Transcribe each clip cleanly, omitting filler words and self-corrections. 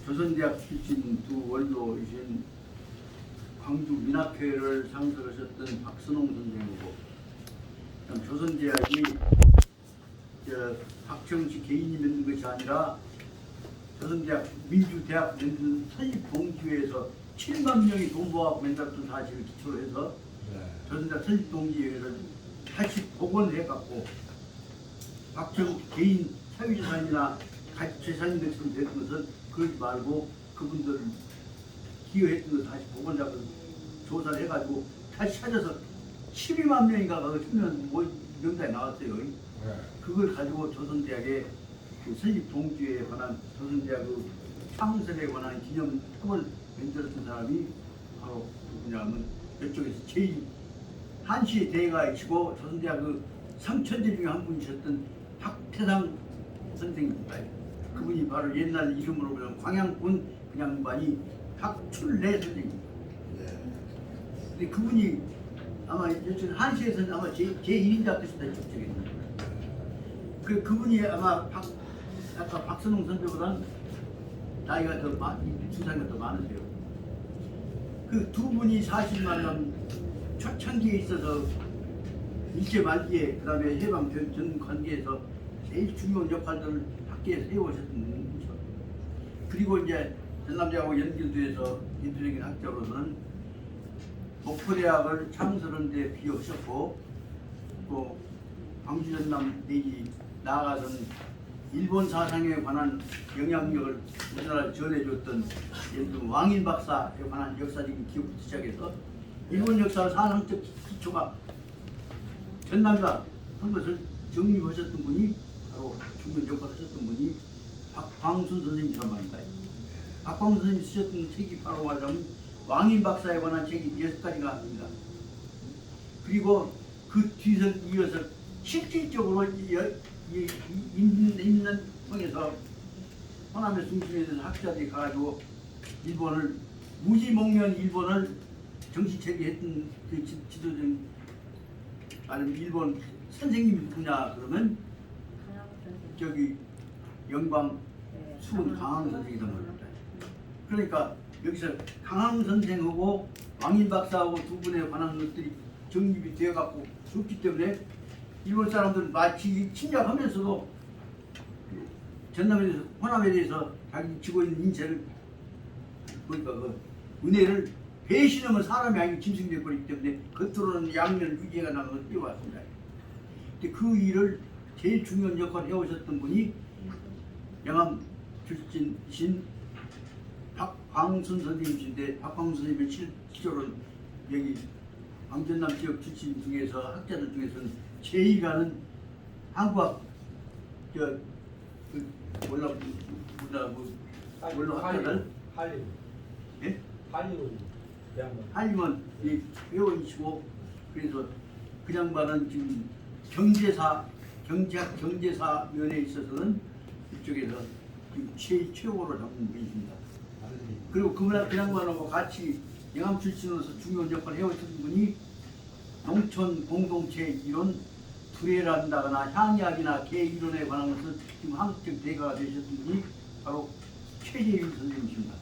조선대학 출신 두 원로이신 광주 민학회를 상설하셨던 박선홍 선생이고, 조선대학이 박정식 개인이 만든 것이 아니라 조선대학 민주대학 만든 설립동지회에서 7만 명이 돈 모아 만들었던 사실을 기초로 해서 조선대학 설립동지회를 다시 복원해갖고 박정식 개인 사유재산이나 가치재산인 것처럼 된 것은 그러지 말고 그분들을 기여했던 것을 다시 복원작을 조사를 해가지고 다시 찾아서 12만 명인가가 그 명단에 나왔어요. 그걸 가지고 조선대학의 그 설립 동지에 관한 조선대학 그 창설에 관한 기념탑을 만들었던 사람이 바로 누구냐면 이쪽에서 제일 한시의 대가이시고 조선대학 그 삼천대 중에 한 분이셨던 박태상 선생입니다. 그분이 바로 옛날 이름으로 보면 광양군 그냥 많이 박출래 선생입니다. 근데 그분이 아마 이쪽 한시에서는 아마 제1인자 뜻이다 저쪽에. 그분이 아마 아까 박선홍 선배보다는 나이가 더 주상이 더 많으세요. 그 두 분이 사실 말하면 초창기에 있어서 일제 말기에 그다음에 해방 전 관계에서 제일 중요한 역할들을 학계에서 해오셨던 분이죠. 그리고 이제 전남대하고 연결돼서 인도적인 학자로서는 목포대학을 창설하는 데 기여하셨고, 또 광주 전남 내지 나아가던 일본 사상에 관한 영향력을 우리나라에 전해줬던 왕인 박사에 관한 역사적인 기억부터 시작해서 일본 역사 사상적 기초가 전남과 한 것을 정립하셨던 분이 바로 중요한 역할을 하셨던 분이 박광순 선생님이란 말입니다. 박광순 선생님이 쓰셨던 책이 바로 말하자면 왕인 박사에 관한 책이 6가지가 있습니다. 그리고 그 뒤에서 이어서 실질적으로 있는 통해서 호남의 중심에 있는 학자들이 가지고 일본을 무지몽면 일본을 정치체계했던 그 지도적인 아니면 일본 선생님이 누구냐 그러면 저기 영광 수은 강항 선생이란 말입니다. 그러니까 여기서 강항 선생하고 왕인 박사하고 두 분에 관한 것들이 정립이 되어갖고 좋기 때문에 일본 사람들은 마치 침략하면서도 전남에 대해서 호남에 대해서 자기 지고 있는 인체를 그러니까 그 은혜를 배신하면 사람이 아니고 짐승되어 버리기 때문에 겉으로는 양면 유지가 나는 것을 띄워왔습니다. 근데 그 일을 제일 중요한 역할을 해오셨던 분이 영암 출신이신 박광순 선생님이신데, 박광순 선생님의 실제로는 여기 광전남 지역 출신 중에서 학자들 중에서는 제일 가는 한국학 몰라 학자들 한림. 예? 한림은 대학원. 한림은 회원이시고, 그래서 그 양반은 지금 경제사 면에 있어서는 이쪽에서 지금 최고로 잡는 분이십니다. 그리고 그 양반하고 같이 영암 출신으로서 중요한 역할을 해오셨던 분이 농촌 공동체 이론, 두레란다거나 향약이나 개 이론에 관한 것을 지금 한국적 대가가 되셨던 분이 바로 최재윤 선생님이십니다.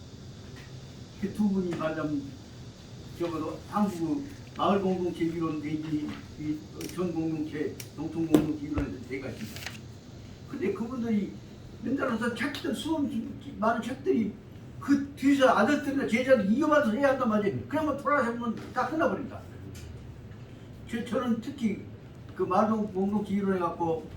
그 두 분이 말하자면 적어도 한국 마을 공동체 이론 내지 전 공동체, 농촌 공동체 이론에서 대가십니다. 근데 그분들이 맨날로서 책들 많은 책들이 그 뒤에서 아들들이나 제자들 이거만 해야 한단 말이에요. 그러면 돌아서면 다 끝나버린다. 저는 특히 그 마을 공동체 이론에 갖고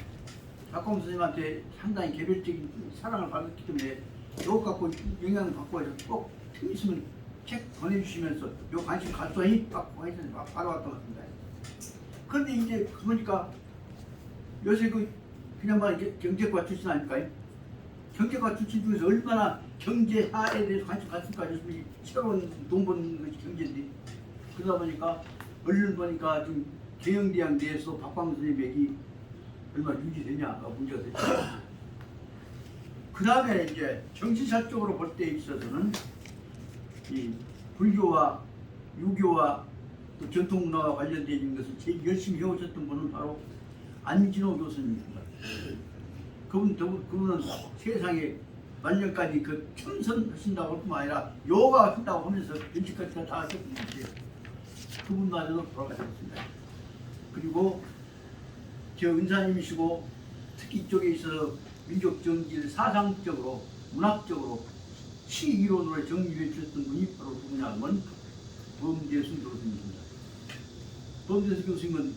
박광순 선생님한테 상당히 개별적인 사랑을 받았기 때문에 이거 갖고 영향을 받고 해서 꼭 틈 있으면 책 보내주시면서 요 관심 갖소니 받고 해서 바로 왔던 것 같습니다. 그런데 이제 보니까 요새 그냥 말 경제과 출신 아닐까요? 경제과 출신 중에서 얼마나 경제하에 대해서 관심 갖을까 싶으니 새로운 돈 버는 것이 경제인데, 그러다 보니까 언론 보니까 지금 계영대학 내에서 박광순 선생님에게 얼마 유지되냐가 문제가 됐죠. 그 다음에 이제 정치사적으로 볼 때 있어서는 이 불교와 유교와 또 전통문화와 관련되어 있는 것을 제일 열심히 해오셨던 분은 바로 안진호 교수님입니다. 그분은 세상에 만년까지 그 참선하신다고 할 뿐만 아니라 요가 한다고 하면서 일찍까지 다 하셨던 분인데 그분마저도 돌아가셨습니다. 그리고 저 은사님이시고 특히 이쪽에 있어서 민족 정기를 사상적으로 문학적으로 시 이론으로 정리해 주셨던 분이 바로 누구냐 하면 범대순 교수님입니다. 범대순 교수님은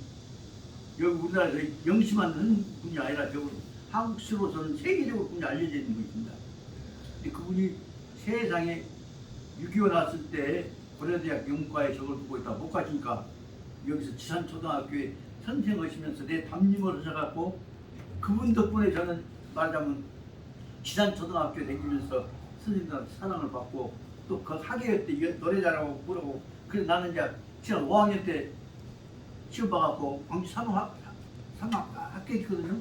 여기 우리나라에서 영심하는 분이 아니라 적어도 한국시로서는 세계적으로 분이 알려져 있는 분입니다. 근데 그분이 세상에 6.25 났을 때 고려대학 영문과에 적을 두고 있다 못 가시니까 여기서 지산초등학교에 선생하시면서 내 담임을 하셔갖고 그분 덕분에 저는 말하자면 지산초등학교에 다니면서 선생님들한테 사랑을 받고 또 그 학예회 때 노래 잘하고 부르고 그래서 나는 이제 지난 5학년 때 시험 봐갖고 광주 산업 합격했거든요.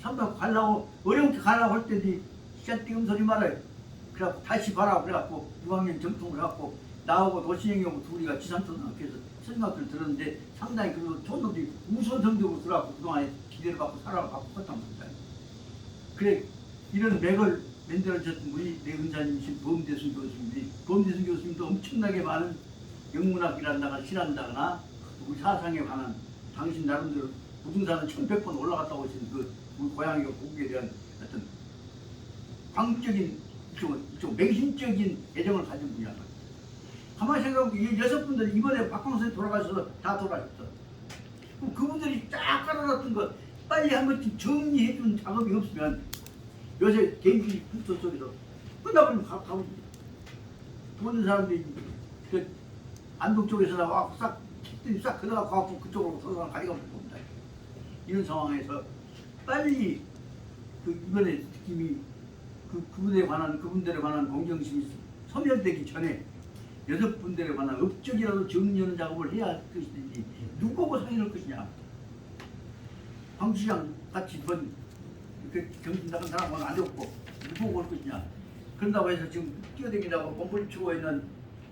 산업 가려고 어려운게 가려고 할 때니 시간 띄금 소리 말아요. 그래갖고 다시 봐라 그래갖고 6학년 정통을 해갖고 나하고 도시행하고 둘이가 지산초등학교에서 선생님학교를 들었는데 상당히 그래도 좋은 놈들이 우선 성적으로 들어갖고 그동안에 기대를 받고 사랑을 받고 그랬단 말입니다. 그래 이런 맥을 만들어졌던 분이 내 은사님이신 범대순 교수님이 범대순 교수님도 엄청나게 많은 영문학이란다거나 실한다거나 우리 사상에 관한 당신 나름대로 부등산은 1100번 올라갔다고 하신 그 우리 고향의 고국에 대한 어떤 광적인 이쪽 맹신적인 애정을 가진 분이란 말이에요. 가만히 생각해보면 이 6분들이 이번에 박광선이 돌아가셔서 다 돌아가셨어. 그럼 그분들이 쫙 깔아놨던 거 빨리 한 번쯤 정리해주는 작업이 없으면 요새 개인주의 풍토 속에서 끝나버리면 가버립니다. 모든 사람들이 그 안동 쪽에서 나와 싹 책들이 싹 들어가고 그쪽으로 서서 가리가 볼 겁니다. 이런 상황에서 빨리 그 이번에 느낌이 그분들에 관한 공정심이 소멸되기 전에 6분들에 관한 업적이라도 정리하는 작업을 해야 할 것이든지 누구하고 상의할 것이냐. 황시장 같이 이번 정신 나간 사람은 안 없고 누구하고 할 것이냐. 그런다고 해서 지금 뛰어다니다고 몸부림 치고 있는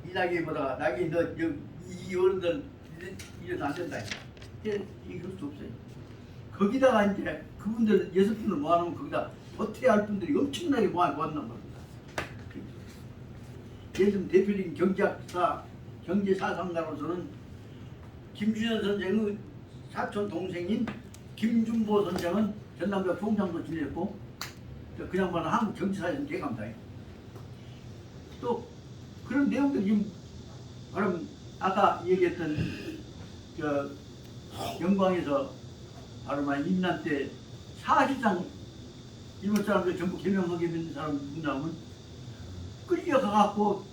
이낙연보다 낙이 이 어른들 이래서 안 된다. 이럴 수 없어요. 거기다가 이제 그분들 6분을 모아놓으면 거기다 버텨야 할 분들이 엄청나게 모았단 말입니다. 예를 들면 대표적인 경제사상가로서는 김준현 선생의 사촌 동생인 김준보 선생은 전남대 총장도 지냈고 그 양반은 한국 정치사에서 대감다. 또 그런 내용들이 지금 바로 아까 얘기했던 영광에서 바로 임난 때 사실상 일본 사람들 전부 개명하게 된 사람 누구냐면 끌려가갖고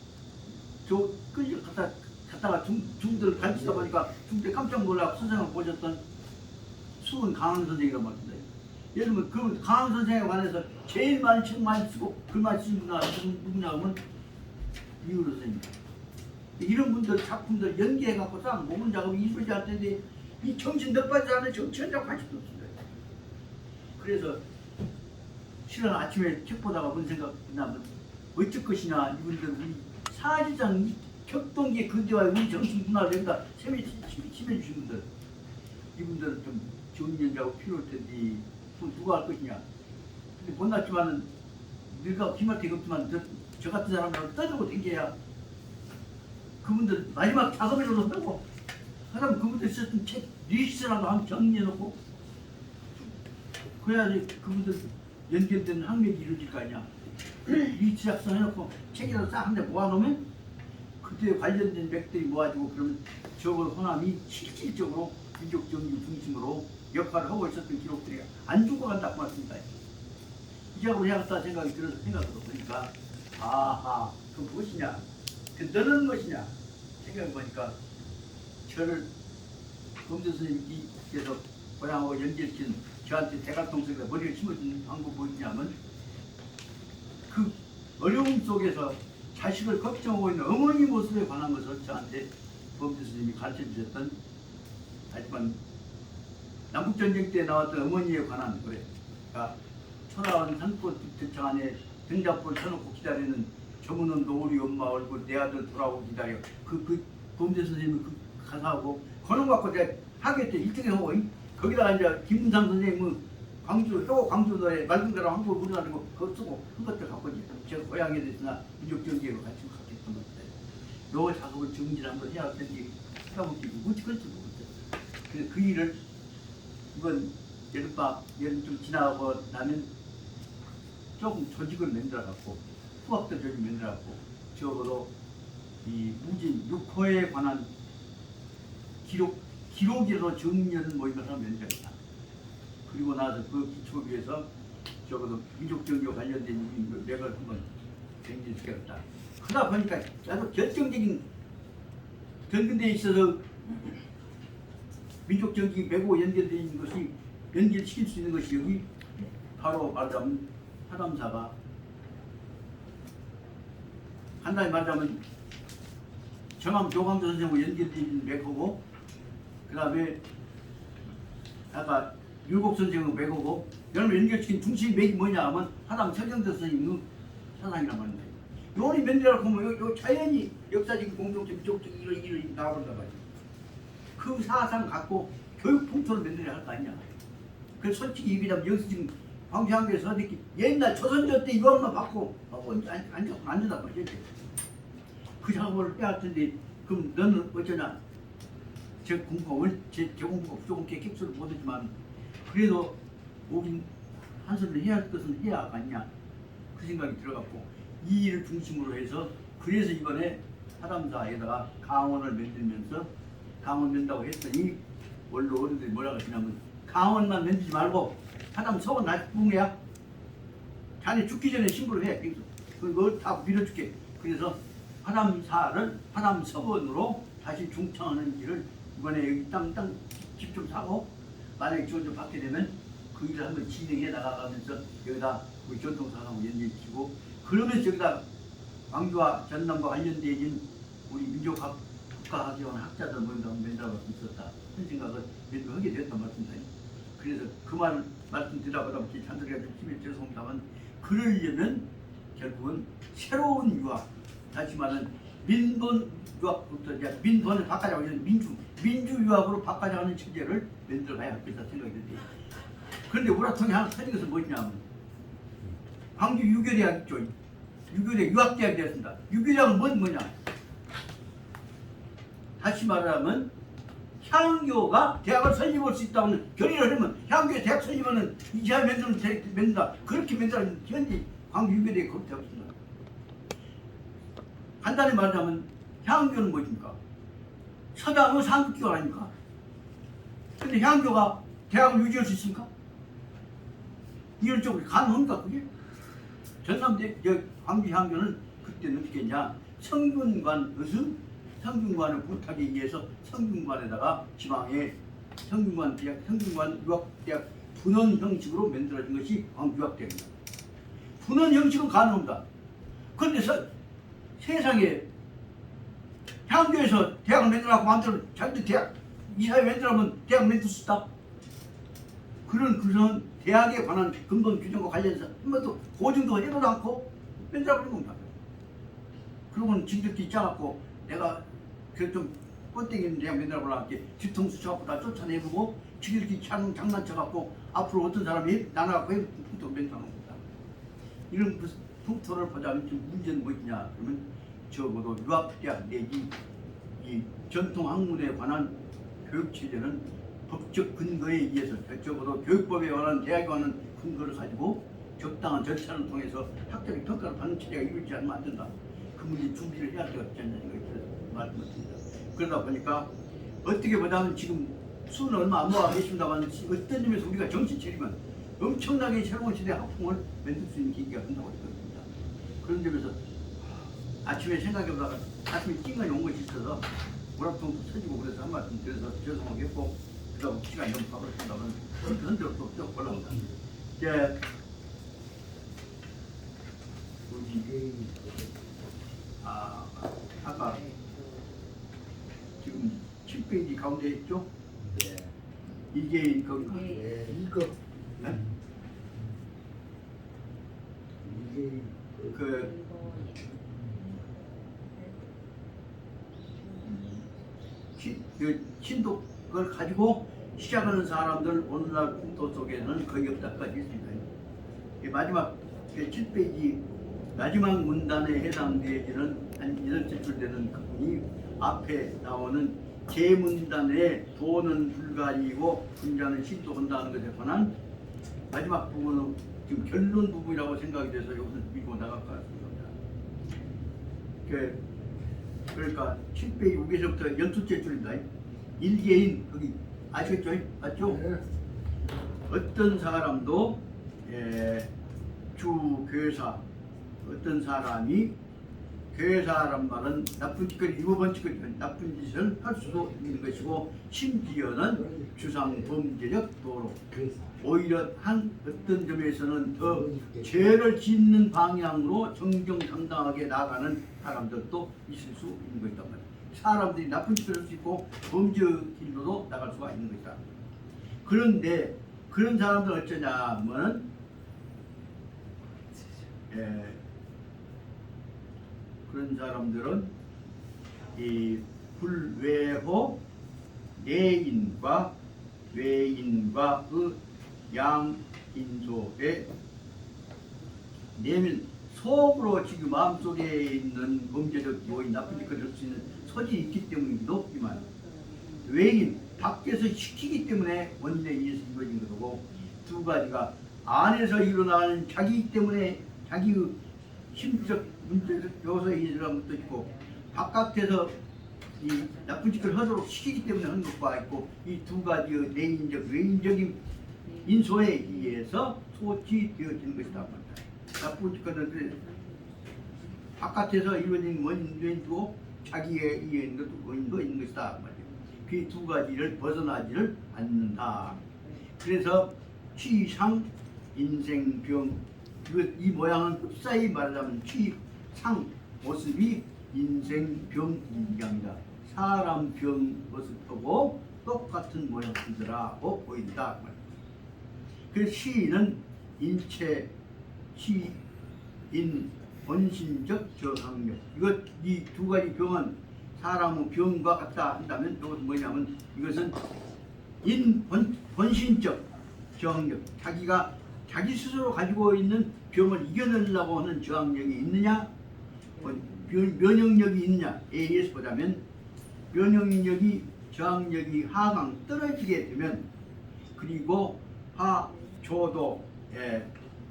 갔다가 중들을 가르치다 보니까 중대 깜짝 놀라고 선생을 보셨던 수은 강한 선생이란 말입니다. 예를 들면 그 강한 선생에 관해서 제일 많이 책 많이 쓰고 글 많이 쓰는 분은 누구냐 하면 이유로 선생입니다. 이런 분들 작품들 연기해갖고 싹 모문 작업이 이루어져야 할 텐데 이 정신 넉받지 않은 정치현장 관심도 없습니다. 그래서 실은 아침에 책 보다가 뭔 생각나면 어쩔 것이냐 이분들 우리 사실상 이 격동기의 근대와 우리 정신 문화를 여기다 심해주신 분들 이분들은 좀 좋은 연자고 필요할 텐데 그럼 누가 할 것이냐. 근데 못났지만은 늙어 기말되게 없지만 저 같은 사람들하고 떠들고 댕겨야 그분들 마지막 작업이라도 하고 그다음 그분들 썼던 책 리스트라도 한번 정리해놓고 그래야지 그분들 연결되는 학력이 이루어질 거 아니야. 리스트 작성해놓고 책이라도 싹 한 대 모아놓으면 그때 관련된 맥들이 모아지고 그러면 저걸 호남이 실질적으로 민족 정리 중심으로 역할을 하고 있었던 기록들이 안 죽어간다고 말씀입니다. 이 작업을 해야겠다 생각이 들어서 생각으로 보니까 아하 그 무엇이냐 그 너는 무엇이냐 생각해보니까 저를 범죄 선생님께서 고향하고 연결시킨 저한테 대각동성에다 머리를 심어준 방법이 뭐였냐면 그 어려움 속에서 자식을 걱정하고 있는 어머니 모습에 관한 것을 저한테 범죄 선생님이 가르쳐 주셨던 하지만 남북전쟁 때 나왔던 어머니에 관한 노래 그러니까 천하원 산꽃 대창 안에 등잔불 켜놓고 기다리는 저무는 노을이 엄마 얼굴 내 아들 돌아오고 기다려 그 범죄 선생님이 그 가사하고 그런 거 갖고 내가 학교 때 1등 하고 거기다가 이제 김문상 선생님은 광주 노래 맑은 거랑 한국 우리나라 그거 쓰고 한 것들 갖고 이제 제가 고향에 대해서나 민족 정기에 같이 갔던 건데 요 작업을 정리를 한번 해야 할 텐데 생각해보기 어찌 그럴지 모르겠어요. 그래서 그 일을 이번 여름 좀 지나고 나면 조금 조직을 만들어 갖고 후학들 조직 만들어 갖고 적어도 이 무진 6호에 관한 기록이라도 정리하는 모임을 하나 만들겠다. 그리고 나서 그 기초 위에서 적어도 민족 정기와 관련된 맥을 한번 정리시켰다. 그러다 보니까 아주 결정적인 근대에 있어서 민족 정기 매고 연결되어 있는 것이 연결시킬 수 있는 것이 여기 바로 말하자면 하담사가 간단히 말하자면 정암 교감도 선생님과 연결되어 있는 맥하고 그 다음에 아까 율곡 선생님과 맥하고 여러분 연결시킨 중심 맥이 뭐냐 하면 하담 서경대 선생님의 사상이란 말입니다. 요리 맨들라고 하면 요 자연히 역사적인 공동체 민족적 일을 나와본다 말이야. 그 사상 갖고 교육 풍토를 만들어야 할 거 아니냐. 그래서 솔직히 얘기하면 여기서 지금 광주항에서 옛날 조선조 때 이것만 받고 안 된단 말이야. 그 작업을 빼야 할 텐데 그럼 너는 어쩌냐. 제 공부가 제 공부가 조금 객수를 못하지만 그래도 오긴 한 손을 해야 할 것은 해야 할 거 아니냐. 그 생각이 들어갔고 이 일을 중심으로 해서 그래서 이번에 하담사에다가 강원을 만들면서 강원 만든다고 했더니 원로 어른들이 뭐라고 하시냐면 강원만 만들지 말고 하담 서원 나중에야 자네 죽기 전에 신고를 해. 그걸 다 밀어줄게. 그래서 하담사를 하담 서원으로 다시 중창하는 일을 이번에 여기 땅 집 좀 사고 만약에 지원 좀 받게 되면 그 일을 한번 진행해 나가가면서 여기다 우리 전통사하고 연결시키고 그러면서 여기다 광주와 전남과 관련되어 있는 우리 민족학 국가학원 학자들 먼저 만들어볼 수 있었다. 그런 생각을 하게 됐단 말씀입니다. 그래서 그 말 말씀드리다 보다 보니 잔소리가 좀 심해 죄송합니다만 그러려면 결국은 새로운 유학, 다시 말하는 민본 유학부터 이제 민본을 바꿔자고 하는 민주 유학으로 바꿔자는 체제를 만들어가야 할 것이다 생각이 드는데 그런데 우라통이 하나 터진 것은 무엇이냐면 광주 유교대학 있죠. 유교대 유학대학이 되었습니다. 유교대학은 뭐냐? 다시 말하면 향교가 대학을 설립할 수 있다는 결의를 하면 향교에 대학 설립하는 이지하 만든다. 그렇게 만들어는 현재 광주 유교대에 그렇게 되었습니다. 간단히 말하자면 향교는 무엇입니까? 서당의 상급기관 아닙니까? 근데 향교가 대학을 유지할 수 있습니까? 이런 쪽으로 가능합니까 그게? 전남대 광주 향교는 그때는 어떻게 했냐? 성균관의 성균관을 부탁에 의해서 성균관에다가 지방에 성균관 유학대학 분원 형식으로 만들어진 것이 광주 유학대학입니다. 분원 형식은 가능합니다. 그런데 세상에 향교에서 대학을 만들어 자기들 대학 이사회 만들어면 대학 만들 수 있다. 그런 대학에 관한 근본 규정과 관련해서 한 번도 고증도 해보도 않고 만들어버린 겁니다. 그러고는 지들끼리 짜갖고 내가 좀 뻔땡이는 대학 만들어보려고 할게 뒤통수 쳐갖고 다 쫓아내보고 지들끼리 장난쳐갖고 앞으로 어떤 사람이 나눠갖고 풍토를 만들어놓은 겁니다. 이런 그 풍토를 보자면 지금 문제는 뭐냐 그러면 적어도 유학대학 내지 이 전통학문에 관한 교육체제는 법적 근거에 의해서 적어도 교육법에 관한 대학에 관한 근거를 가지고 적당한 절차를 통해서 학자의 평가를 받는 체제가 이루어지지 않으면 안 된다. 그 문제 준비를 해야 될 것 같지 않냐 생각이 말씀드립니다. 그러다 보니까 어떻게 보자면 지금 수는 얼마 안 모아 계십니다만 어떤 점에서 우리가 정신 차리면 엄청나게 새로운 시대 학풍을 만들 수 있는 계기가 된다고 생각합니다. 그런 점에서 아침에 생각해보다가 아침에 찡간이 온 것이 있어서 오락통도 터지고 그래서 한 말씀 드려서 죄송하겠고 그다음 시간이 너무 가버렸습니다만 흔들어 또 올라옵니다. 이제 우리 아까 지금 7페이지 가운데 있죠? 네. 이게 이건가? 네. 이거. 네? 이게 그 신독을 가지고 시작하는 사람들 오늘날 풍토 속에는 거의 없다까지 있습니다. 이 마지막 7페이지 마지막 문단에 해당되어지는 한 8줄 되는 그분이 앞에 나오는 제문단에 도는 불가리이고 분자는 신도한다는 것에 관한 마지막 부분은 지금 결론 부분이라고 생각이 돼서 여기서 밀고 나갈 것 같습니다. 그러니까 7페이지 5개서부터 12째 줄입니다. 일개인 거기 아시겠죠? 맞죠? 네. 어떤 사람도 주교사 어떤 사람이 교사란 말은 나쁜 짓거리 일곱 짓거리 나쁜 짓을 할 수도 있는 것이고 심지어는 주상범죄적 도로 오히려 한 어떤 점에서는 더 죄를 짓는 방향으로 정정당당하게 나가는 사람들도 있을 수 있는 것이다 말이야. 사람들이 나쁜 짓을 할 수 있고 범죄 길로도 나갈 수가 있는 것이다. 그런데 그런 사람들 어쩌냐면은 그런 사람들은 이 불외호 내인과 외인과의 양인소에 내면 속으로 지금 마음속에 있는 범죄적 요인 나쁜 짓을 할 수 있는 소질이 있기 때문에 높지만 외인 밖에서 시키기 때문에 원인에 의해서 이루어진 것이고 두 가지가 안에서 일어나는 자기 때문에 자기의 심적 문제적 요소에 의해서 것도 있고 바깥에서 이 나쁜 짓을 하도록 시키기 때문에 하는 것과 있고 이 두 가지의 내인적 외인적인 인소에 의해서 소치되어지는 것이다 말이다. 나쁜 짓은 바깥에서 이루어진 원인도 자기에 의한 것도 원인도 있는 것이다 말이야. 그 두 가지를 벗어나지를 않는다. 그래서 취상 인생병 이 모양은 흡사히 말하자면 취상 모습이 인생병인장이다. 사람 병 모습하고 똑같은 모양이더라고 보인다. 그 시인은 인체 시인 본신적 저항력 이 두 가지 병은 사람의 병과 같다 한다면 이것은 뭐냐면 이것은 본신적 저항력 자기가 자기 스스로 가지고 있는 병을 이겨내려고 하는 저항력이 있느냐 면역력이 있느냐에 의해서 보자면 면역력이 저항력이 하강 떨어지게 되면 그리고 하초도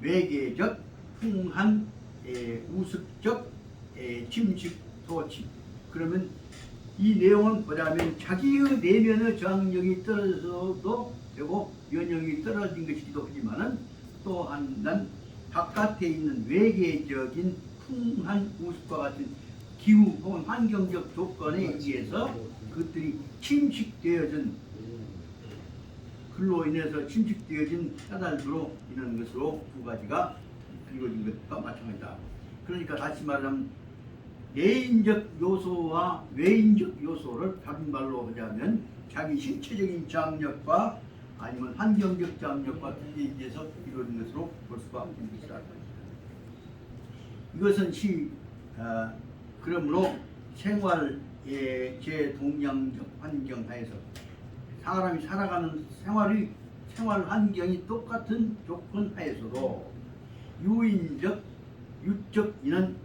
외계적 풍한 우습적 침식 소침 그러면 이 내용은 보자면 자기의 내면의 저항력이 떨어져도 되고 면역력이 떨어진 것이기도 하지만은 또한 난 바깥에 있는 외계적인 풍한 우습과 같은 기후 혹은 환경적 조건에 의해서 그것들이 침식되어진 그로 인해서 침식되어진 까닭으로 인한 것으로 두 가지가 이루어진 것과 마찬가지다. 그러니까 다시 말하면 내인적 요소와 외인적 요소를 다른 말로 하자면 자기 신체적인 저항력과 아니면 환경적 저항력과 특기에 의해서 이루어진 것으로 볼 수가 있는 것이다. 이것은 그러므로 생활의 제동량적 환경 하에서 사람이 살아가는 생활 환경이 똑같은 조건 하에서도 유인적, 유적 인은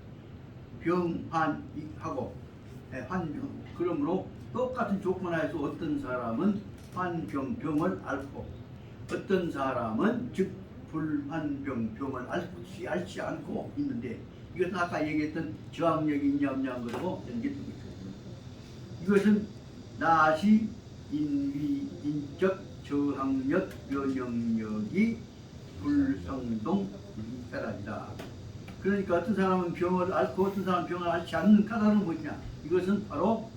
병환하고 환병 그러므로 똑같은 조건 하에서 어떤 사람은 환병병을 앓고 어떤 사람은 즉 불환병병을 앓지 않고 있는데 이것은 아까 얘기했던 저항력이 있냐 없냐 한 것으로 연결되고 있습니다. 이것은 나시 인적 저항력 면역력이 불성동 까닭이다. 그러니까 어떤 사람은 병을 앓고 어떤 사람은 병을 앓지 않는 까닭은 뭐냐? 이것은 바로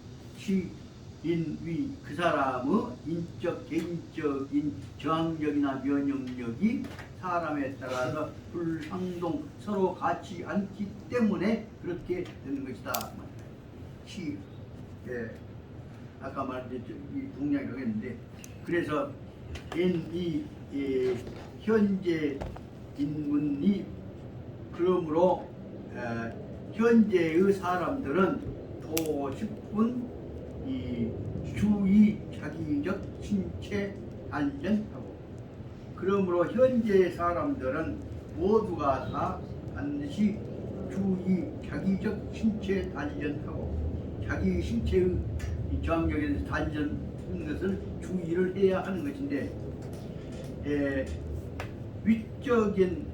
인위 그 사람의 인적 개인적인 저항력이나 면역력이 사람에 따라서 불상동 서로 같지 않기 때문에 그렇게 되는 것이다. 아까 말했죠. 이 동량이라고 했는데 그래서 이 현재 인문이 그러므로 현재의 사람들은 더 싶은 이 주의 자기적 신체 단련하고 그러므로 현재 사람들은 모두가 다 반드시 주의 자기적 신체 단련하고 자기 신체의 저항력에 대해서 단련하는 것을 주의를 해야 하는 것인데 위적인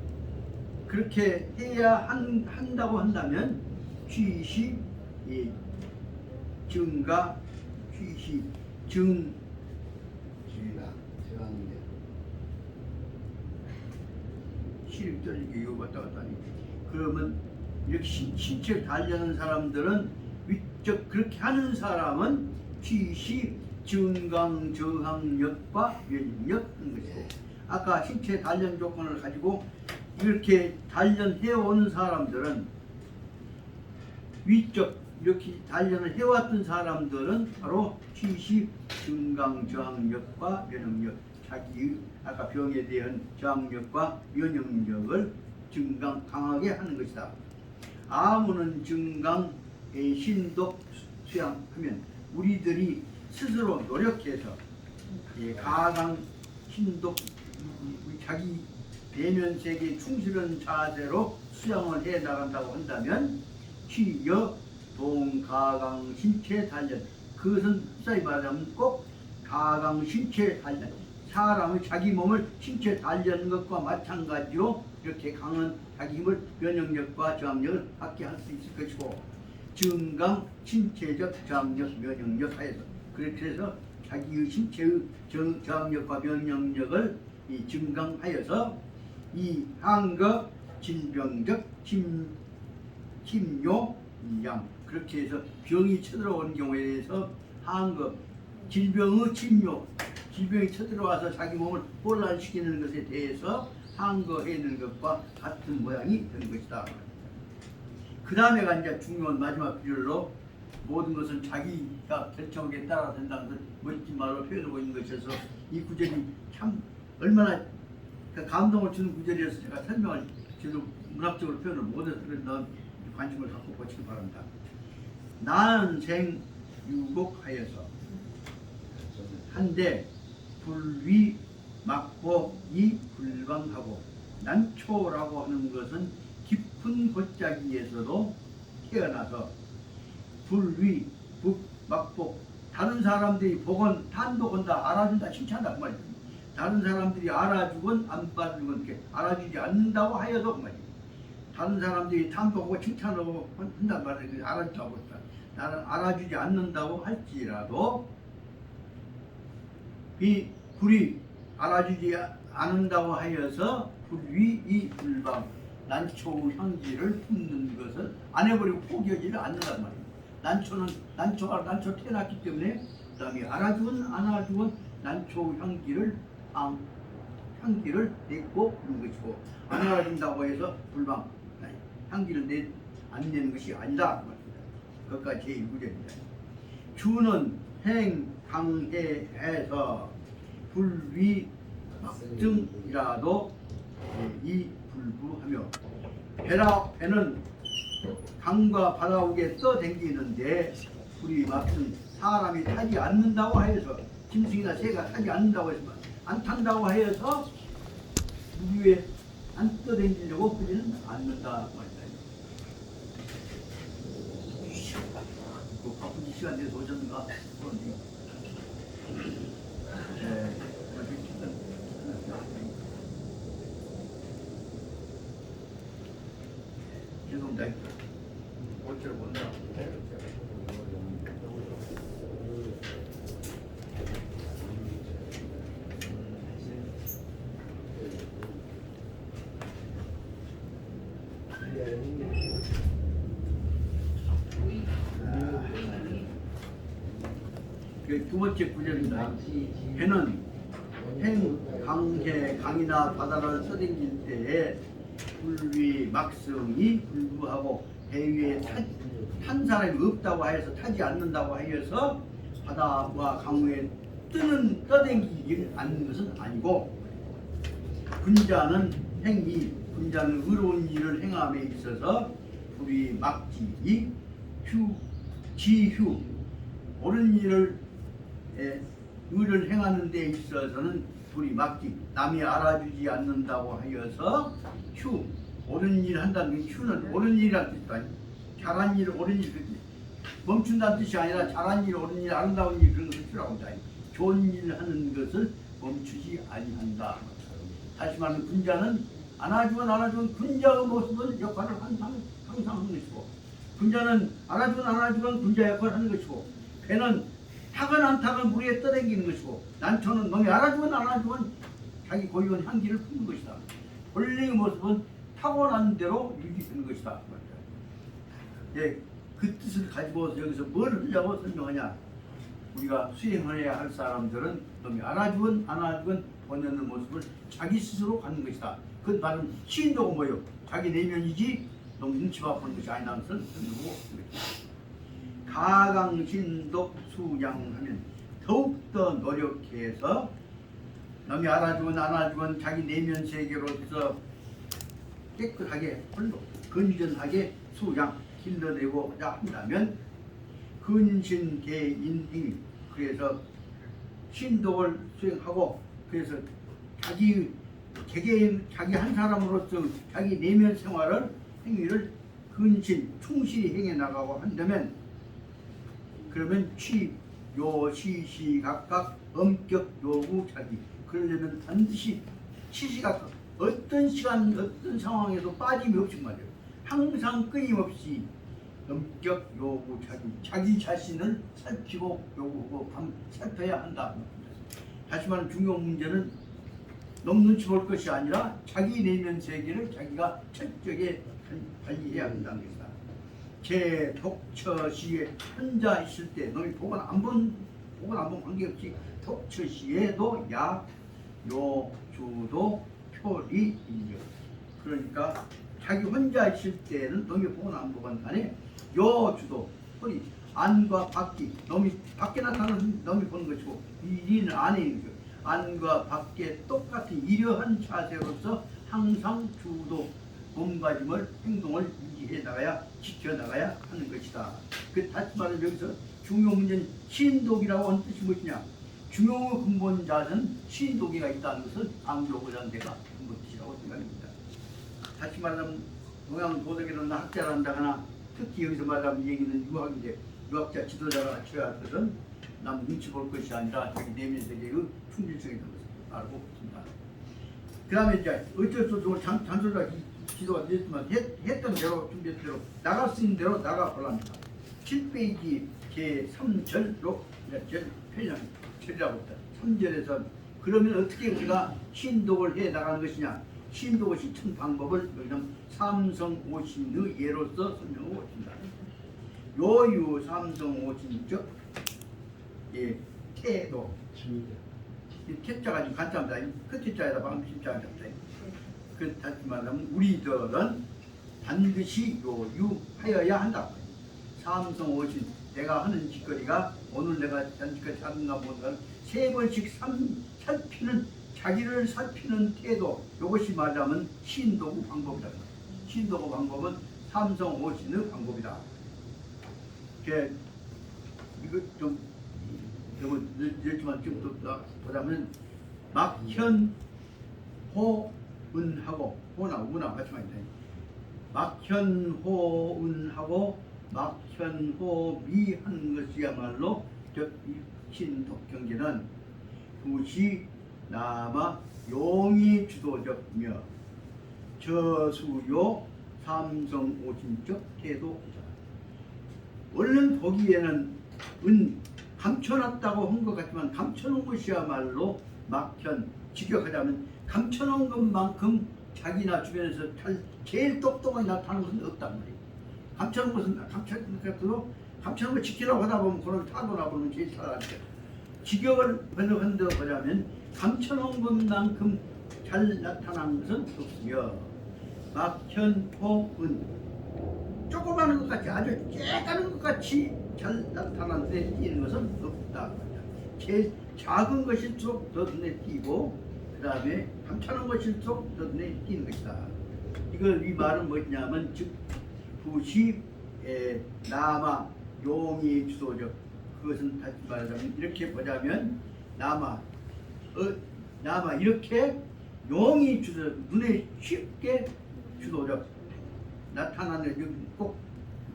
그렇게 해야 한다고 한다면 취시 증가 취시 증 주의가 저항력. 시력 떨리게 이거 왔다 갔다 하니 그러면 이렇게 신체 단련하는 사람들은 위적 그렇게 하는 사람은 취시 증강 저항력과 면역력 하는 것이고 아까 신체 단련 조건을 가지고 이렇게 단련해 온 사람들은 위적 이렇게 단련을 해왔던 사람들은 바로 취시 증강 저항력과 면역력 자기의 아까 병에 대한 저항력과 면역력을 증강 강하게 하는 것이다. 아무는 증강 신독 수양하면 우리들이 스스로 노력해서 가강 신독 자기 대면 세계에 충실한 자세로 수양을 해 나간다고 한다면 취여 동가강 신체 단련 그것은 흡사히 말하면 꼭 가강 신체 단련 사람의 자기 몸을 신체 단련하는 것과 마찬가지로 이렇게 강한 자기 힘을 면역력과 저항력을 갖게 할 수 있을 것이고 증강 신체적 저항력 면역력 하여서 그렇게 해서 자기의 신체의 저항력과 면역력을 증강하여서 이 한거 질병적 침뇨양 그렇게 해서 병이 쳐들어오는 경우에 대해서 한거 질병의 침뇨 질병이 쳐들어와서 자기 몸을 혼란시키는 것에 대해서 항거해내는 것과 같은 모양이 되는 것이다. 그 다음에가 이제 중요한 마지막 비율로 모든 것은 자기가 결정하기에 따라 된다는 것을 멋진 말로 표현하고 있는 것이어서 이 구절이 참 얼마나 감동을 주는 구절이어서 제가 설명을 제대로 문학적으로 표현을 못해서 그런 관심을 갖고 보시기 바랍니다. 나는 생유곡하여서 한데 불위 막복이 불방하고 난초라고 하는 것은 깊은 골짜기에서도 태어나서 불위 막복 다른 사람들이 복은 단독은 다 알아준다 칭찬한다 그 말이죠. 다른 사람들이 알아주건 안 봐주건 이렇게 알아주지 않는다고 하여도 그 말이죠. 다른 사람들이 단독하고 칭찬하고 한단 말이에요. 알아준다고 했다. 나는 알아주지 않는다고 할지라도 이 불이 알아주지 않는다고 하여서 불위 이 불방 난초 향기를 품는 것을 안 해버리고 포기하지를 않는단 말이에요. 난초가 태어났기 때문에 그 다음에 알아주건 안 알아주건 난초 향기를 내고 있는 것이고 안 알아준다고 해서 불방 향기를 안 내는 것이 아니다 그 말입니다. 그것까지 제1구절입니다. 주는 행 강해해서 불위 막증이라도 이 불부하며 배는 강과 바다 위에 떠댕기는데 불위 막증 사람이 타지 않는다고 하여서 짐승이나 새가 타지 않는다고 해서 안 탄다고 하여서 물 위에 안 떠댕기려고 그지는 않는다 말이다. 바쁜 시간 내서 오셨는가? 죄송합니다. 어쩔 못나. 두 번째 구절입니다. 배는 행, 강이나 바다를 서댕길 때에 불위 막성이 불구하고 배 위에 탄 사람이 없다고 하여서 타지 않는다고 하여서 바다와 강우에 떠댕기질 않는 것은 아니고 군자는 의로운 일을 행함에 있어서 불위 막지 지휴 옳은 일을 의를 행하는 데 있어서는 둘이 맞지. 남이 알아주지 않는다고 하여서 휴 옳은 일 한다는 게 휴는 옳은 일이라는 뜻도 아니. 잘한 일 옳은 일 멈춘다는 뜻이 아니라 잘한 일 옳은 일 아름다운 일 그런 것을 휴라고 한다. 좋은 일 하는 것을 멈추지 아니한다. 다시 말하면 군자는 안아주건 군자의 모습은 역할을 항상 하는 것이고, 군자는 안아주건 군자 역할을 하는 것이고, 배는 타건 안 타건 무리에 떠다니는 것이고, 난초는 놈이 안아주건 자기 고유한 향기를 품는 것이다. 본래의 모습은 타고난 대로 유지되는 것이다. 예, 그 뜻을 가지고 여기서 뭘 하려고 설명하냐. 우리가 수행해야 할 사람들은 놈이 안아주건 보내는 모습을 자기 스스로 갖는 것이다. 그건 바로 시인도가 뭐예요? 자기 내면이지 너무 눈치봐 보는 것이 아니라는 것을 설명하고 있습니다. 가강신독 수양하면 더욱더 노력해서 남이 안아주건 자기 내면 세계로서 깨끗하게 홀로 건전하게 수양 길러내고자 한다면 근신계인이 그래서 신독을 수행하고 그래서 자기 개개인 자기 한 사람으로서 자기 내면 생활을 행위를 근신 충실히 행해 나가고 한다면 그러면 취요시시 각각 엄격 요구 자기 그러려면 반드시 시시각각 어떤 시간 어떤 상황에도 빠짐이 없이 말이에요. 항상 끊임없이 엄격 요구 자기 자신을 살피고 요구하고 살펴야 한다. 다시 말하면 중요한 문제는 너무 눈치 볼 것이 아니라 자기 내면 세계를 자기가 철저하게 관리해야 한다는 것이다. 제 독처 시에 혼자 있을 때 너희 보건 안 본 관계없이 독처 시에도 요 주도 표리 인정. 그러니까 자기 혼자 있을 때는 너희 보건 안 보건 간에 요 주도 표리 안과 밖이 너희 밖에 나타나는 너희 보는 것이고 이리는 안에 있는 것. 안과 밖에 똑같은 이러한 자세로서 항상 주도 몸가짐을 행동을 유지해 나가야 지켜 나가야 하는 것이다. 그 다시 말하면 여기서 중요 문제는 신독이라고 하는 뜻이 무엇이냐? 중요의 근본 자는 신독이가 있다는 것을 강조고자한데가 근본 뜻이라고 생각합니다. 다시 말하면 동양 도덕이나 학자란다거나 특히 여기서 말하면 얘기는 유학인데 유학자 지도자가 갖춰야 할 것은 남 눈치 볼 것이 아니라 자기 내면 세계의 충실성이 있는 것을 알고 있습니다. 그 다음에 이제 어쩔 수 없이 잔소리가 지도가 됐지만 했던 대로 준비했던 대로 나갈 수 있는 대로 나가보랍니다. 7페이지 제3절로 편이라고 했다. 3절에서 그러면 어떻게 우리가 신독을 해 나가는 것이냐. 신독을 시킨 방법을 여기는 삼성오신의 예로서 설명하고 있습니다. 요유 삼성오신적 태도 이 태자가 아주 간단합니다. 그 태자에다 방금 심자가 잡니다. 그 다시 말하면 우리들은 반드시 요유하여야 한다. 삼성오신 내가 하는 짓거리가 오늘 내가 한 짓거리 하는가 뭔가 세 번씩 살피는 자기를 살피는 태도 이것이 말하면 신도구 방법이다. 신도구 방법은 삼성오신의 방법이다. 이거 좀 너무 늦지만 좀 더 보자면 막현호은하고 호나 우나 마찬가지다. 막현호은하고 막현호미하는 것이야말로 신독 경제는 부시 남아 용이 주도적며 저수요 삼성오신적 태도이다. 원래는 보기에는 감춰놨다고 한 것 같지만 감춰놓은 것이야말로 막현 직역하자면 감춰놓은 것만큼 자기나 주변에서 제일 똑똑하게 나타나는 것은 없단 말이에요. 감춰놓은 것은 감춰놓은 거 지키라고 하다 보면 그런 타도나 보면 제일 잘하죠. 직역을 번역한다고 보자면 감춰놓은 것만큼 잘 나타나는 것은 없으며 막현호은 조그마한 것 같이 아주 쬐까는 것 같이 잘 나타나는데 띄는 것은 없다. 제일 작은 것일수록 더 눈에 띄고 그 다음에 감춰놓은 것일수록 더 눈에 띄는 것이다. 이 말은 뭐냐면 즉 부시 남아 용이 주도적 그것은 다시 말하자면 이렇게 보자면 남아 이렇게 용이 주도 눈에 쉽게 주도적 나타나는 꼭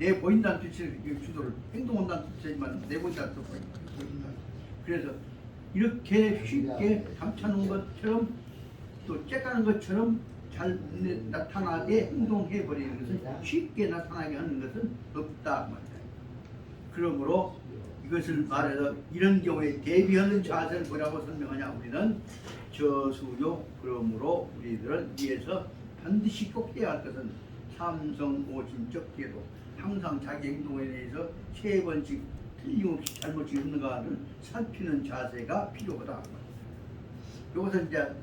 내 보인다는 뜻을 주도를 행동한다는 뜻이지만 내 보인다는 뜻을 보인다. 그래서 이렇게 쉽게 감춰놓은 것처럼 또 째가는 것처럼 잘 나타나게 행동해 버리는 것은 쉽게 나타나게 하는 것은 없다 말이야. 그러므로 이것을 말해서 이런 경우에 대비하는 자세를 뭐라고 설명하냐? 우리는 저수요. 그러므로 우리들은 위해서 반드시 꼭 해야 할 것은 삼성오신적 계도. 항상 자기 행동에 대해서 3번씩 틀림없이 잘못이 없는가를 살피는 자세가 필요하다. 이것은 이제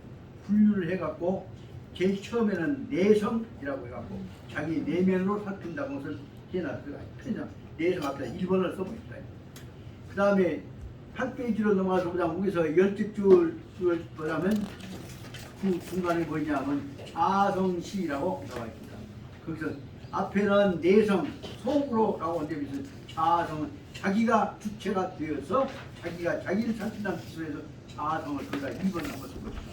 분류를 해갖고 제일 처음에는 내성이라고 해갖고 자기 내면으로 살핀다는 것을 해놨어요. 내성 앞에 1번을 써보겠다. 그 다음에 8페이지로 넘어가서 그냥 거기서 10줄 보자면 그 중간에 뭐냐면 자성시라고 나와 있습니다. 거기서 앞에는 내성, 속으로라고 하는데 무슨 자성은 자기가 주체가 되어서 자기가 자기를 살핀다는 뜻으로 해서 자성을 거기다 2번을 한번 써봅시다.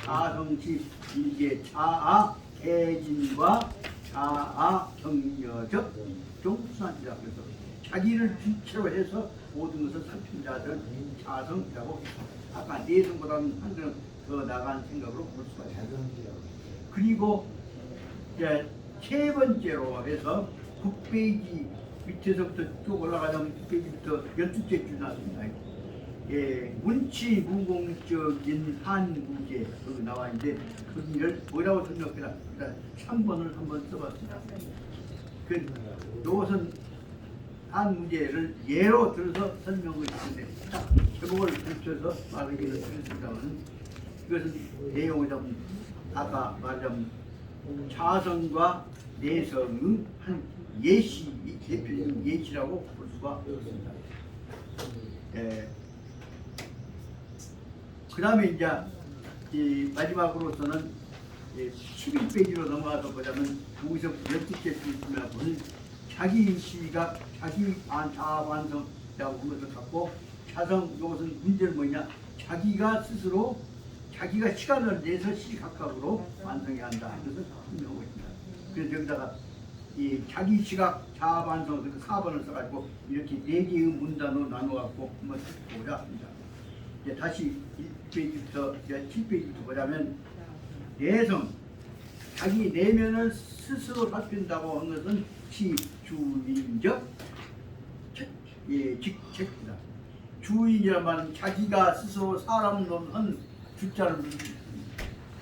자성시 이게 자아 개진과 자아 격려적 종수한이라 그래서 자기를 주체로 해서 모든 것을 살핀 자들은 자성이라고 아까 내성보다는 한 걸음 더 나간 생각으로 볼 수가 있습니다. 그리고 이제 3번째로 해서 9페이지 밑에서부터 쭉 올라가자면 9페이지부터 12째 줄 나왔습니다. 예, 문치 무공적인 한 무제 거기 나와 있는데 거기를 뭐라고 설명했나? 3번을 한번 써봤습니다. 이것은 한 문제를 예로 들어서 설명을 했는데 제목을 붙여서 말하기는 했습니다만 이것은 내용을 좀 아까 말하자면 자성과 내성의 한 예시, 대표적인 예시라고 볼 수가 있습니다. 그 다음에 이제 이 마지막으로서는 11페이지로 넘어가서 보자면 거기서 12째 있으면 보는 자기시각, 자아 반성이라고 한 것을 갖고 자성, 이것은 문제는 뭐냐? 자기가 스스로 자기가 시간을 내서 시각각으로 완성해야 한다. 이것을 설명하고 있습니다. 그래서 여기다가 이 자기 시각 자아 반성 그래서 4번을 써가지고 이렇게 4개의 문단으로 나누어갖고 한번 보자 합니다. 이제 다시 1페이지부터 7페이지부터 보자면 내성 자기 내면을 스스로 살핀다고 한 것은 주인적 직책이다. 주인이란 말은 자기가 스스로 사람 노릇한 주자를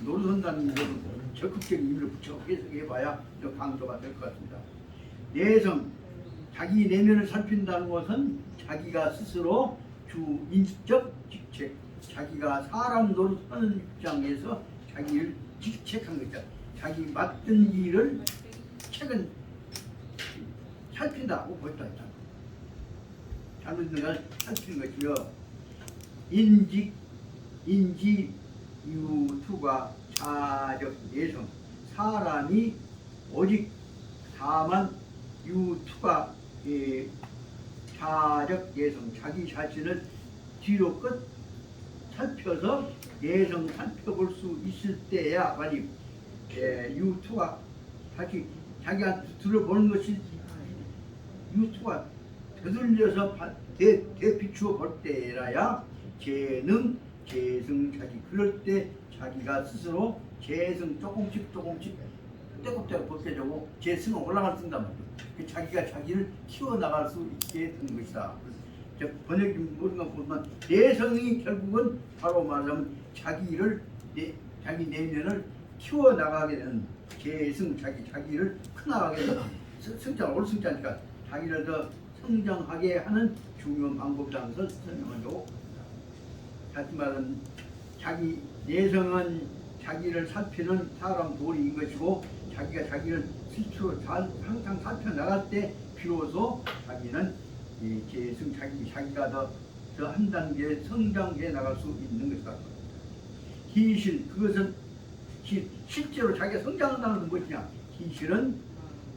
노릇한다는 것은 적극적인 의미를 붙여 해석해봐야 더 강조가 될 것 같습니다. 내성, 자기 내면을 살핀다는 것은 자기가 스스로 주인적 직책, 자기가 사람 노릇하는 입장에서 자기를 직책한 것이다. 자기 맡은 일을 책은 살핀다고 보였다. 잘못 있는 걸 살피는 것이며 인지 유투가 자적 내성 사람이 오직 다만 유투가 자적 내성 자기 자신을 뒤로 끝 살펴서 내성 살펴볼 수 있을 때야 말이 유투가 자기가 들어보는 것이 유투가 되돌려서 대비추어 볼 때라야 재능 재성 자기 그럴 때 자기가 스스로 재성 조금씩 떼곱떼곱 벗겨지고 재성은 올라갈 수 있단 말이에요. 자기가 자기를 키워나갈 수 있게 된 것이다. 번역이 모든 걸 보면 내성이 결국은 바로 말하자면 자기 내면을 키워나가게 되는 재성 자기를 크나가게 되는 성장 올성장이니까 자기를 더 성장하게 하는 중요한 방법이라는 것을 설명하려고 다시 말하면 자기 내성은 자기를 살피는 사람 도리인 것이고 자기가 자기를 스스로 항상 살펴나갈 때 비로소 자기는 재성 자기가 더 한 단계 성장해 나갈 수 있는 것이다. 기실 그것은 실제로 자기가 성장한다는 것은 무엇이냐? 기실은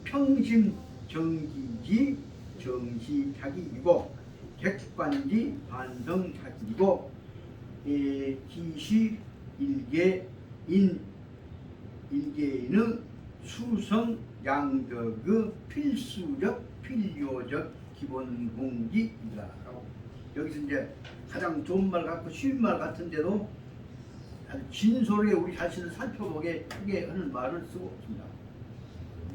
평심 정기지 정시 자기이고 객관지 반성 자기이고 기시 일개인 일개인의 수성 양덕의 필수적 필요적 기본 공기이다. 여기서 이제 가장 좋은 말 같고 쉬운 말 같은데도 아주 진솔하게 우리 자신을 살펴보게 하게 하는 말을 쓰고 있습니다.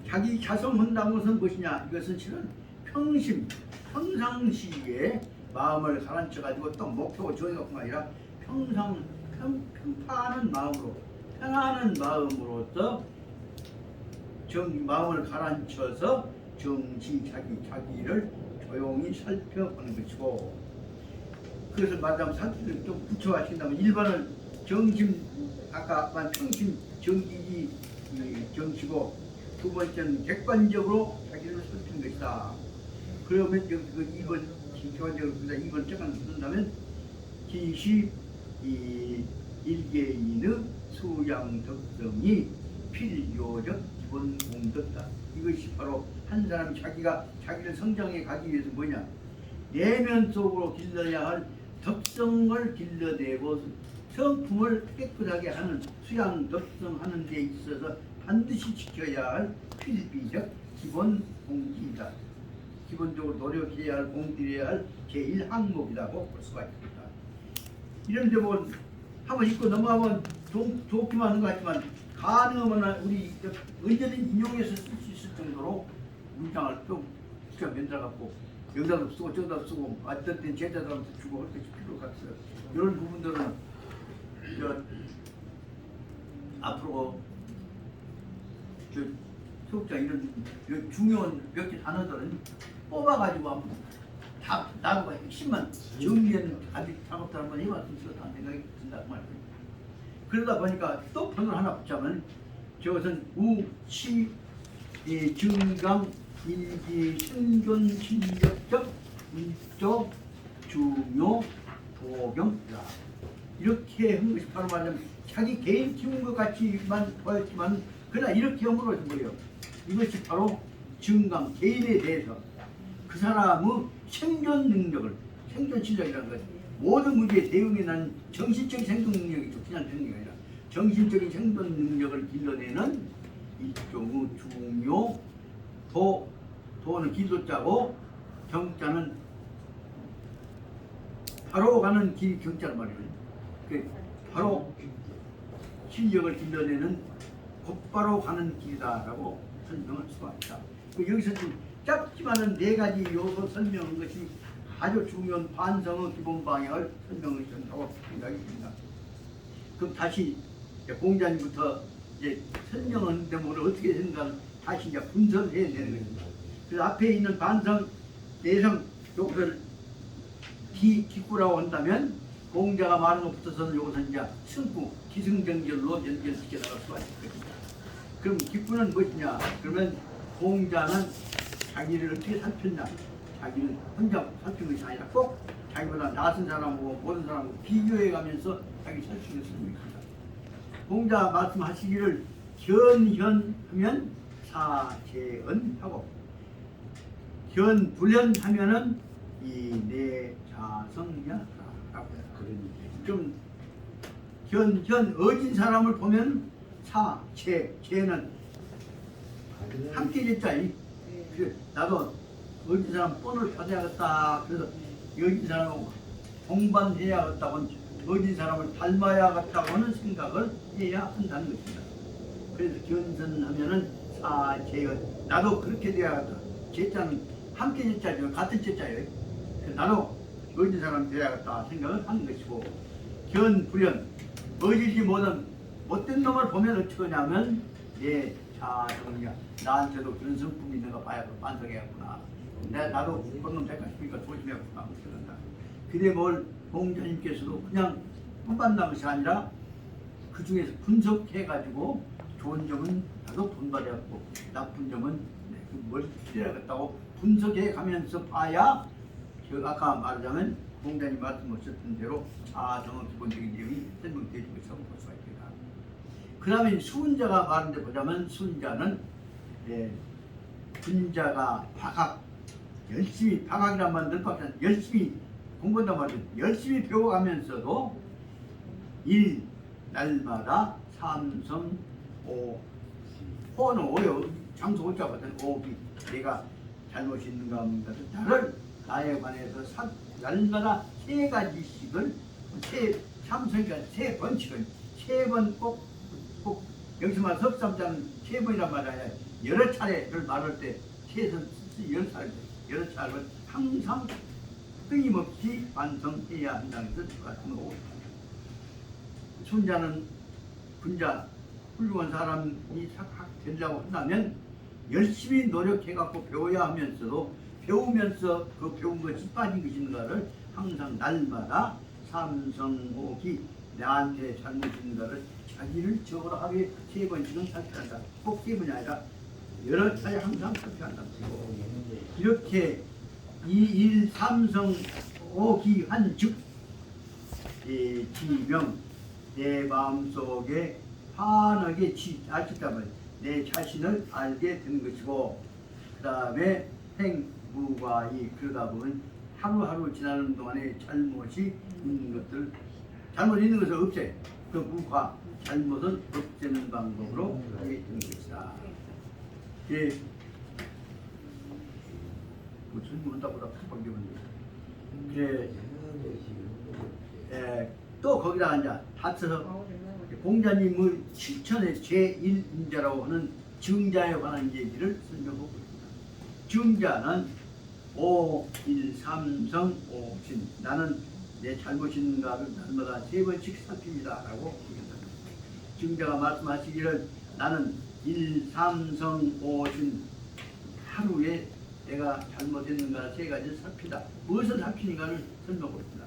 자기 자성한다는 것은 무엇이냐? 이것은 실은 평상시에 마음을 가라앉혀 가지고 또 목표 정해놓고가 아니라 평파하는 마음으로 편안한 마음으로서 마음을 가라앉혀서 자기를 조용히 살펴보는 것이고, 그것을 말하자면 살피를 좀 구체화시킨다면 일반은 아까 말 평심 정기지 정치고, 두 번째는 객관적으로 자기를 살피는 것이다. 그러면 여기 그 2번 객관적으로 2번 잠깐 쓴다면 기시 일개인의 수양 덕성이 필요적 기본 공덕이다. 이것이 바로 한 사람이 자기를 성장해 가기 위해서 뭐냐? 내면 속으로 길러야 할 덕성을 길러내고 성품을 깨끗하게 하는 수양 덕성하는 데 있어서 반드시 지켜야 할 필비적 기본 공기이다. 기본적으로 노력해야 할 공들여야 할 제1항목이라고 볼 수가 있습니다. 이런데 뭐 한번 읽고 넘어가면 좋기만 하는 것 같지만 가능하면 우리 언제든 인용해서 쓸 수 있을 정도로 문장을 좀 진짜 만들어갖고 여기다도 쓰고 저기다도 쓰고 어떤 때 제자들한테 주고 할 것이 필요가 있어요. 이런 부분들은 앞으로 수업자 이런 중요한 몇 개 단어들은 뽑아가지고 한번 다 나누고 핵심만 정리하는 아직 작업들 한번 해봤으면 좋겠다는 생각이 든다고 말이에요. 그러다 보니까 또 번호를 하나 붙자면 저것은 우치 증강 일기 생존 실력적 일적 중요 도경이다. 이렇게 한 것이 바로 말하자면 자기 개인 키운 것 같이만 보였지만 그러나 이렇게 함으로 뭐예요? 이것이 바로 증강 개인에 대해서 그 사람의 생존 능력을 생존 실력이라는 것이 모든 문제에 대응해 나는 정신적인 생존 능력이죠. 그냥 능력이 아니라 정신적인 생존 능력을 길러내는 일종의 중요 도는 기도자고 경자는 바로 가는 길 경자란 말이에요. 바로 실력을 길러내는 곧바로 가는 길이다라고 설명할 수가 있다. 여기서 좀 짧지만은 4가지 요소 설명한 것이 아주 중요한 반성의 기본 방향을 설명을 한다고 생각이 듭니다. 그럼 다시 공자님부터 이제 설명하는데 뭘 어떻게 생각을 다시 이제 분석을 해야 되는 것입니다. 그래서 앞에 있는 반성, 내성, 요것을 기구라고 한다면 공자가 말한 것부터서는 요것은 이제 승구, 기승전결로 연결시켜 나갈 수가 있습니다. 그럼 기구는 무엇이냐? 그러면 공자는 자기를 어떻게 살폈냐? 자기는 혼자 살핀 것이 아니라 꼭 자기보다 낫은 사람하고 모든 사람하고 비교해 가면서 자기 살피는 것입니다. 공자 말씀하시기를 견현하면 사재언하고 견불현하면은 이내 자성야라고 좀 어진 사람을 보면 재는 함께 됐자니 나도 어진 사람 본을 받아야겠다. 그래서 어진 사람하고 동반해야겠다고 어진 사람을 닮아야겠다고는 생각을 해야 한다는 것입니다. 그래서 견선하면은 사재연 나도 그렇게 돼야겠다. 제자는 함께 제자죠. 같은 제자예요. 나도 어진 사람 돼야겠다 생각을 하는 것이고 견불연 어지지 못된 놈을 보면 어쩌냐면 내 자성이야. 나한테도 그런 성품이 있는 거 봐야 반성해야겠구나. 나도 그런 놈 될까 싶으니까 조심해야겠구나. 그런다. 그래 뭘 공자님께서도 그냥 뽑아난 것이 아니라 그 중에서 분석해가지고 좋은 점은 나도 본받아야겠고 나쁜 점은 뭘 필요하겠다고 분석해 가면서 봐야 아까 말하자면 공자님 말씀하셨던 대로 자성의 기본적인 내용이 설명되고 있다고 볼 수가 있습니다. 그 다음에 수은자가 말하는데 보자면 수은자는 분자가 열심히 박학이란 말 늘 박자 열심히 공부한단 말이에요. 열심히 배워가면서도 일 날마다 삼성 오 호는 오요 장소 오자 같은 오기 내가 잘못이 있는가 없는가 나를 나에 관해서 날마다 세 가지씩을 삼성이니까 세 번씩은 세 번 꼭 여기서 말 석삼자는 세 번이란 말 아니야. 여러 차례를 말할 때 최선 여러 차례를 항상 끊임없이 반성해야 한다는 것을 같은 거고 순자는 군자 훌륭한 사람이 되려고 한다면 열심히 노력해갖고 배워야 하면서도 배우면서 그 배운 것이 빠진 것인가를 항상 날마다 삼성호기 나한테 잘못 있는가를 자기를 적으로 하루에 세 번씩은 살펴한다. 꼭 세 번이 아니라 여러 차례 항상 살펴한다. 이렇게 이일 삼성호기 한즉 지명 내 마음속에 환하게 알겠다면 내 자신을 알게 된 것이고 그 다음에 행무과이 그러다 보면 하루하루 지나는 동안에 잘못이 있는 것들 잘못 있는 것을 없애 그 무과 잘못을 없애는 방법으로 하게 되는 것이다. 예. 무슨 문다보다 수밖에 없는 그래. 또 거기다 이제 다쳐서 공자님의 실천의 제1인자라고 하는 증자에 관한 얘기를 설명하고 있습니다. 증자는 5, 1, 3성, 5신 나는 내 잘못이 있는가를 날마다 세 번씩 살핍니다 라고 얘기합니다. 증자가 말씀하시기를 나는 1, 3성, 5신 하루에 내가 잘못했는가 세 가지를 살피다. 무엇을 살피는가를 설명하고 있습니다.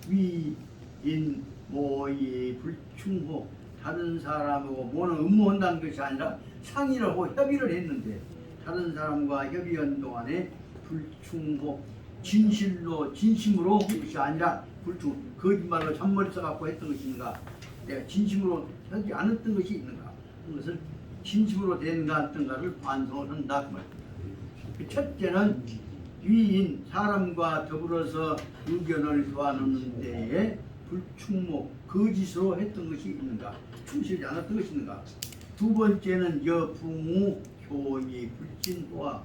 위, 인, 모의, 불충호 다른 사람하고 뭐는 음모한다는 것이 아니라 상의를 하고 협의를 했는데 다른 사람과 협의한 동안에 불충호 진심으로 한 것이 아니라 불충 거짓말로 잔머리 써갖고 했던 것이 있는가 내가 진심으로 하지 않았던 것이 있는가 그것을 진심으로 되는가 어떤가를 반성을 한다 그 말입니다. 첫째는 위인 사람과 더불어서 의견을 교환하는 데에 불충모 거짓으로 했던 것이 있는가 충실하지 않았던 것이 있는가. 두 번째는 여부무 교이 불신호와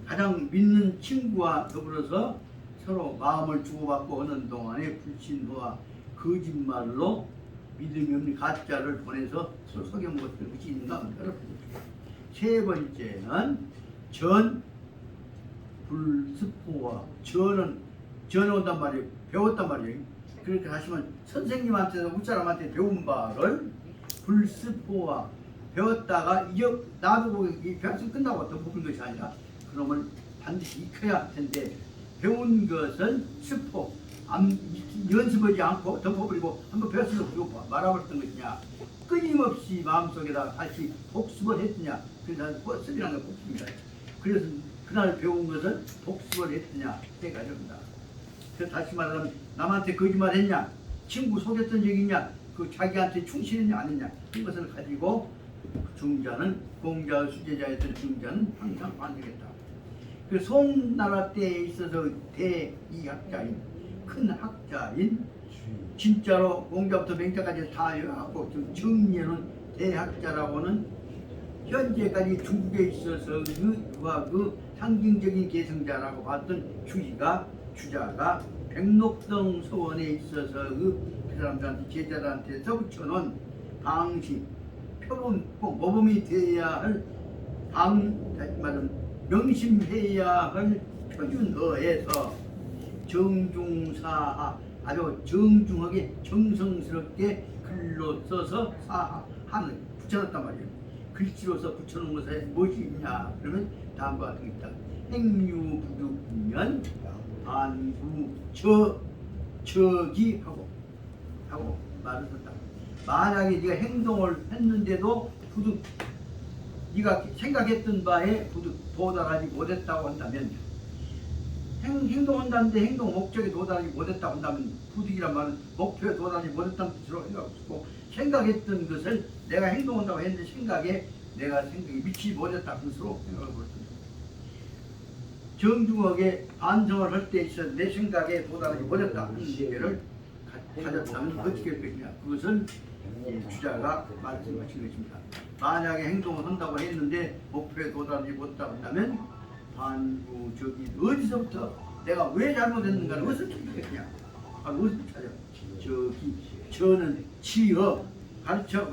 가장 믿는 친구와 더불어서 서로 마음을 주고받고 하는 동안에 불신호와 거짓말로 믿음이 없는 가짜를 보내서 서로 속여먹었던 것이 있는가. 세 번째는 전 불습호와 전에 온단 말이에요. 배웠단 말이에요. 그렇게 하시면 선생님한테서 웃사람한테 배운 바를 불습호와 배웠다가 놔두고 이 배웠으면 끝나고 또 뽑은 것이 아니라 그러면 반드시 익혀야 할 텐데 배운 것은 스포 연습하지 않고 덮어버리고 한번 배웠으면 그거 말아버렸던 것이냐 끊임없이 마음속에다 다시 복습을 했느냐 그래서 복습이라는 건 복습입니다. 그래서 그날 배운 것은 복습을 했느냐 세 가지입니다. 그래서 다시 말하면 남한테 거짓말 했냐 친구 속였던 적이 있냐 그 자기한테 충실했냐 안 했냐 이것을 가지고 중자는 공자 수제자였던 중자는 항상 반성했다. 그 송나라 때에 있어서 대이학자인 큰 학자인 진짜로 공자부터 맹자까지 다 해갖고 좀 정리해놓은 대학자라고는 현재까지 중국에 있어서 그 상징적인 계승자라고 봤던 주자가 백록동 서원에 있어서 그 사람들한테 제자들한테 붙여놓은 방식 표본 모범이 돼야 할 다시 말하면 명심해야 할 표준어에서 정중사하 아주 정중하게 정성스럽게 글로 써서 사하는 붙여놨단 말이에요. 글씨로서 붙여놓은 것에 무엇이 있냐 그러면 다음과 같은 게 있다. 행유부득면 반부 저기 하고 말을 했다. 만약에 네가 행동을 했는데도 부득 네가 생각했던 바에 부득 도달하지 못했다고 한다면 행동한다는데 행동 목적에 도달하지 못했다고 한다면 부득이란 말은 목표에 도달하지 못했다는 뜻으로 생각하고 생각했던 것을 내가 행동한다고 했는데 내가 생각이 미치지 못했다는 뜻으로 생각을 했습니다. 정중하게 반성을 할 때 있어 내 생각에 도달하지 못했다 하는 얘기를 찾았다면 어떻게 할 것이냐. 그것을 주자가 말씀하신 것입니다. 만약에 행동을 한다고 했는데 목표에 도달하지 못한다면 반구 저기 어디서부터 내가 왜 잘못했는가를 어디서 찾겠냐. 어디서 찾아. 저기 저는 지어 가르쳐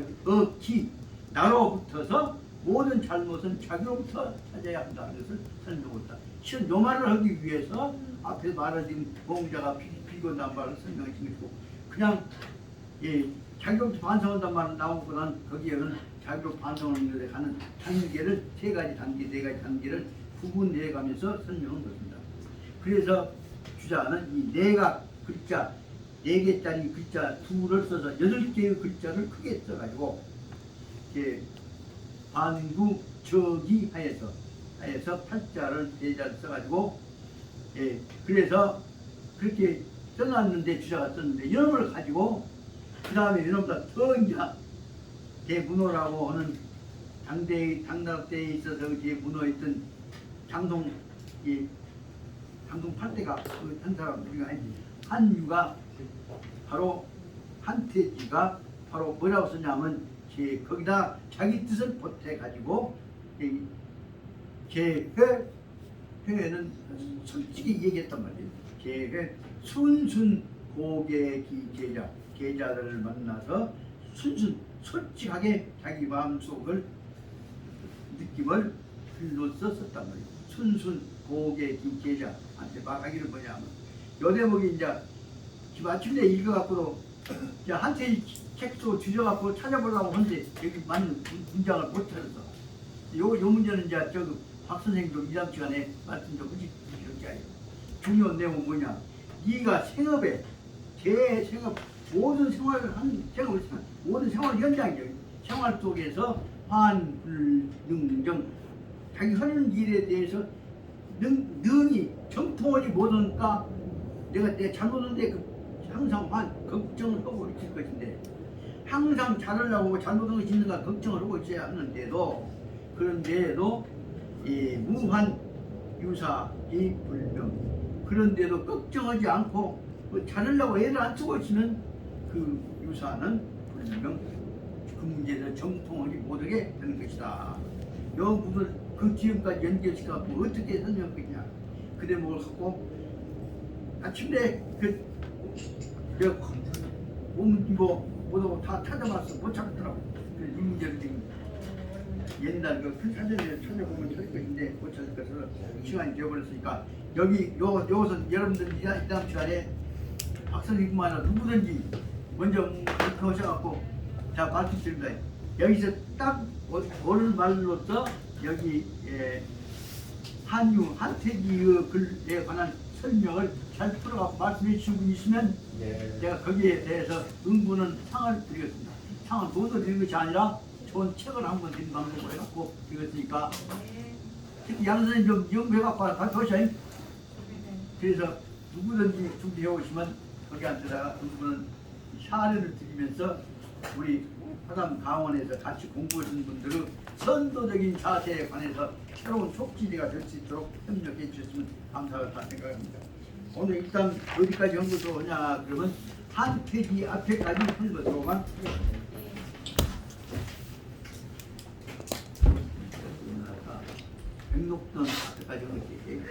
기 나로부터서 모든 잘못은 자기로부터 찾아야 한다는 것을 설명했다. 실은 요 말을 하기 위해서 앞에 말하신 공자가 비건단 말을 설명하신 것이고 그냥 자기로부터 반성한다는 말은 나오고는 거기에는 자기로부터 반성하는 것에 가는 단계를 세 가지 단계, 네 가지 단계를 구분해 가면서 설명한 것입니다. 그래서 주자는 이 네가 글자, 4개짜리 글자 둘을 써서 8개의 글자를 크게 써가지고 반구 저기 하여서 팔자를 4자를 써가지고 그래서 그렇게 써놨는데 주자가 썼는데 이놈을 가지고 그 다음에 이놈보다 더 이제 대문호라고 하는 당나라 때에 있어서 대문호했던 장동 팔대가 한 사람 우리가 아니지 한유가 바로 한태지가 바로 뭐라고 썼냐면 거기다 자기 뜻을 보태 가지고 회는 솔직히 얘기했단 말이에요. 회 순순 고객이 계자들을 만나서 솔직하게 자기 마음속을 느낌을 글로 썼단 말이에요. 순순 고객이 계자한테 말하기를 뭐냐면 요 대목이 이제 마침내 읽어갖고도 한테 책도 주셔갖고 찾아보려고 하는데 여기 맞는 문장을 못 찾았어. 요 문제는 이제 박 선생님도 이담 시간에 말씀 좀 해주신 게 아니에요. 중요한 내용은 뭐냐? 네가 생업에 생업 모든 생활을 하는 생업을 했지만 모든 생활 현장이죠. 생활 속에서 환불능정 자기 하는 일에 대해서 능히 정통하지 못하니까 내가 잘못한데 항상 걱정을 하고 있을 것인데 항상 잘하려고 잘못한 것이 있는가 걱정을 하고 있어야 하는데도 그런데도 무한 유사이 불명 그런데도 걱정하지 않고 잘하려고 애를 안 쓰고 있으면 그 유사는 불명 그 문제를 정통하지 못하게 되는 것이다. 요 부분 그 지금까지 연결시켜갖고 어떻게 설명했냐 그 대목을 갖고 아침에 뭐다 찾아봤어 못 찾더라고. 이 문제를 지금 옛날 큰 사전에 찾아보면 찾을 것인데 못 찾을 것을 시간이 되어버렸으니까 여기서 여러분들 이 다음 시간에 박선생님뿐만 아니라 누구든지 먼저 그렇게 오셔갖고 자 말씀드립니다. 여기서 딱 오늘 말로서 여기 한태기의 글에 관한 설명을 잘 풀어갖고 말씀해 주신 분 있으면 제가 거기에 대해서 응분은 상을 드리겠습니다. 상을 모두 드리는 것이 아니라 좋은 책을 한번 드린 방법으로 해갖고 드리겠으니까 특히 양 선생님 좀 연구해갖고 발표하셔요. 그래서 누구든지 준비해 오시면 거기 앉아다가 응분은 사례를 드리면서 우리 화담 강원에서 같이 공부하시는 분들의 선도적인 자세에 관해서 새로운 촉진제가 될 수 있도록 협력해 주셨으면 감사하다 생각합니다. 오늘 일단 어디까지 한 것으로냐 그러면 한태기 앞에까지 한 것으로만 백록던 앞에까지 한 것이